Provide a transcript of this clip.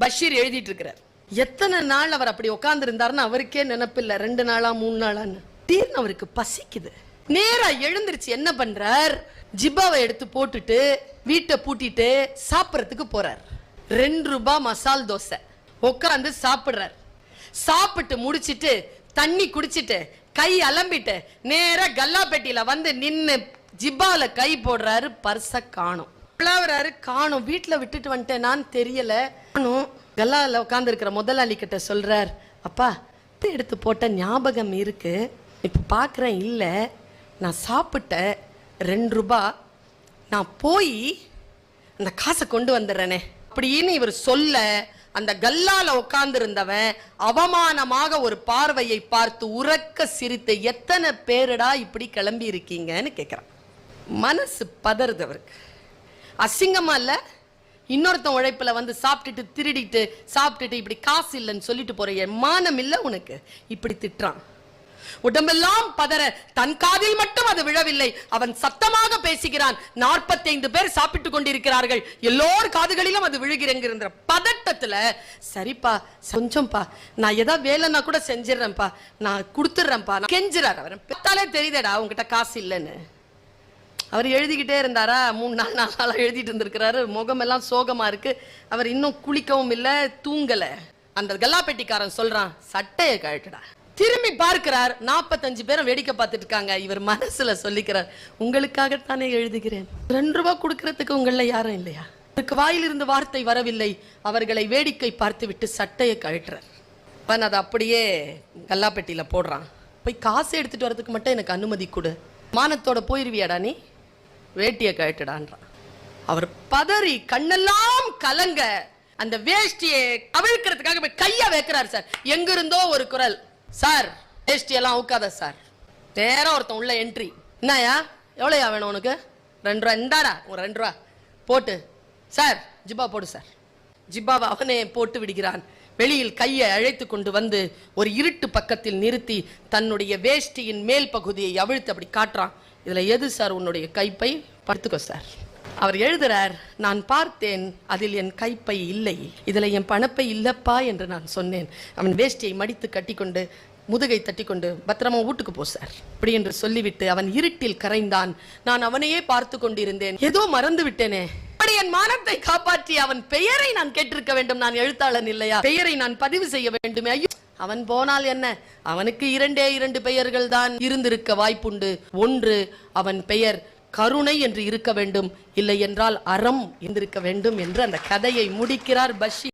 பஷீர் எழுதிட்டு இருக்கிறார். எத்தனை நாள் அவர் அப்படி உட்கார்ந்து இருந்தாருன்னு அவருக்கே நினைப்பில்லை. 2 நாளா 3 நாளான்னு. திடீர்னு அவருக்கு பசிக்குது. நேரா எழுந்திருச்சு என்ன பண்றார், ஜிப்பாவை எடுத்து போட்டுட்டு வீட்டை பூட்டிட்டு சாப்பிடறதுக்கு போறார். 2 ரூபாய் மசால் தோசை உட்காந்து சாப்பிடுறார். சாப்பிட்டு முடிச்சிட்டு தண்ணி குடிச்சிட்டு கை அலம்பிட்டு நேரா கல்லாப்பெட்டியில வந்து நின்னு ஜிப்பாவில கை போடுறாரு. பர்ச காணும். காணும். வீட்டுல விட்டுட்டு வந்துட்டேன் நான் தெரியல. கல்லால உட்கார்ந்து இருக்கிற முதலாளி கிட்ட சொல்றார், அப்பா எடுத்து போட்ட ஞாபகம் இருக்கு, இப்ப பாக்குறேன் இல்ல, நான் சாப்பிட்ட 2 ரூபாய், நான் போய் அந்த காசை கொண்டு வந்துடுறேனே அப்படின்னு இவர் சொல்ல, அந்த கல்லால உட்கார்ந்து இருந்தவன் அவமானமாக ஒரு பார்வையை பார்த்து உறக்க சிரித்து, எத்தனை பேருடா இப்படி கிளம்பி இருக்கீங்கன்னு கேட்கிறான். மனசு பதறுது அவருக்கு. அசிங்கமா இல்ல? இன்னொருத்தன் உழைப்புல வந்து சாப்பிட்டுட்டு திருடிட்டு சாப்பிட்டுட்டு இப்படி காசு இல்லைன்னு சொல்லிட்டு போற மானம் இல்ல உனக்கு? இப்படி திட்டுறான். உடம்பெல்லாம் பதற, தன் காதில் மட்டும் அது விழவில்லை, அவன் சத்தமாக பேசுகிறான். 45 பேர் சாப்பிட்டு கொண்டிருக்கிறார்கள், எல்லோர் காதுகளிலும் அது விழுகிறங்கிற பதட்டத்துல, சரிப்பா கொஞ்சம்பா, நான் ஏதாவது வேலைன்னா கூட செஞ்சிடறேன்ப்பா, நான் கொடுத்துட்றேன்ப்பா கெஞ்சுறார். அவர் பார்த்தாலே தெரியுதேடா உங்ககிட்ட காசு இல்லைன்னு. அவர் எழுதிக்கிட்டே இருந்தாரா, 3 நாளா எழுதிட்டு இருந்திருக்கிறாரு. முகமெல்லாம் சோகமா இருக்கு. அவர் இன்னும் குளிக்கவும் இல்லை, தூங்கல. அந்த கல்லாப்பெட்டிக்காரன் சொல்றான், சட்டையை கழட்டுடா. திரும்பி பார்க்கிறார், 45 பேரும் வேடிக்கை பார்த்துட்டு இருக்காங்க. இவர் மனசுல சொல்லிக்கிறார், உங்களுக்காகத்தானே எழுதுகிறேன், 2 ரூபாய் கொடுக்கறதுக்கு உங்கள யாரும் இல்லையா? அவருக்கு வாயிலிருந்து வார்த்தை வரவில்லை. அவர்களை வேடிக்கை பார்த்து விட்டு சட்டையை கழட்டுறார். அவன் அதை அப்படியே கல்லாப்பெட்டியில போடுறான். போய் காசு எடுத்துட்டு வரதுக்கு மட்டும் எனக்கு அனுமதி கொடு. மானத்தோட போயிருவியாடா நீ, வேட்டியை கழட்டுடான்றான். அவர் பதறி கண்ணெல்லாம் கலங்க அந்த வேஷ்டியை அவிழ்க்கிறதுக்காக போய் கையா வைக்கிறார். சார் எங்க இருந்தோ ஒரு குரல், சார் வேஷ்டியெல்லாம் அவுக்காத சார். நேரம் ஒருத்தன் உள்ள என்ட்ரி. என்னயா எவ்வளோயா வேணும் உனக்கு? 2 ரூபா. இந்தாடா ஒரு 2 ரூபா போட்டு, சார் ஜிப்பா போடு சார். ஜிப்பாவை அவனே போட்டு விடுகிறான். வெளியில் கையை அழைத்து கொண்டு வந்து ஒரு இருட்டு பக்கத்தில் நிறுத்தி தன்னுடைய வேஷ்டியின் மேல் பகுதியை அவிழ்த்து அப்படி காட்டுறான். இதுல எது சார் உன்னுடைய கைப்பை? படுத்துக்கோ சார். அவர் எழுதுறார், நான் பார்த்தேன், அதில் என் கைப்பை இல்லை, இதுல என் பணப்பை இல்லப்பா என்று நான் சொன்னேன். அவன் வேஷ்டியை மடித்து கட்டிக்கொண்டு முதுகை தட்டி கொண்டு பத்திரமா வீட்டுக்கு போ சார் அப்படி என்று சொல்லிவிட்டு அவன் இருட்டில் கரைந்தான். நான் அவனையே பார்த்து கொண்டிருந்தேன். ஏதோ மறந்து விட்டேனே. என் மானத்தை காப்பாற்றி அவன் பெயரை நான் கேட்டிருக்க வேண்டும். நான் எழுத்தாளன் இல்லையா? பெயரை நான் பதிவு செய்ய வேண்டுமே. ஐயோ, அவன் போனால் என்ன, அவனுக்கு 2 பெயர்கள் தான் இருந்திருக்க வாய்ப்புண்டு. ஒன்று, அவன் பெயர் கருணை என்று இருக்க வேண்டும், இல்லை என்றால் அறம் இருந்திருக்க வேண்டும் என்று அந்த கதையை முடிக்கிறார் பஷீர்.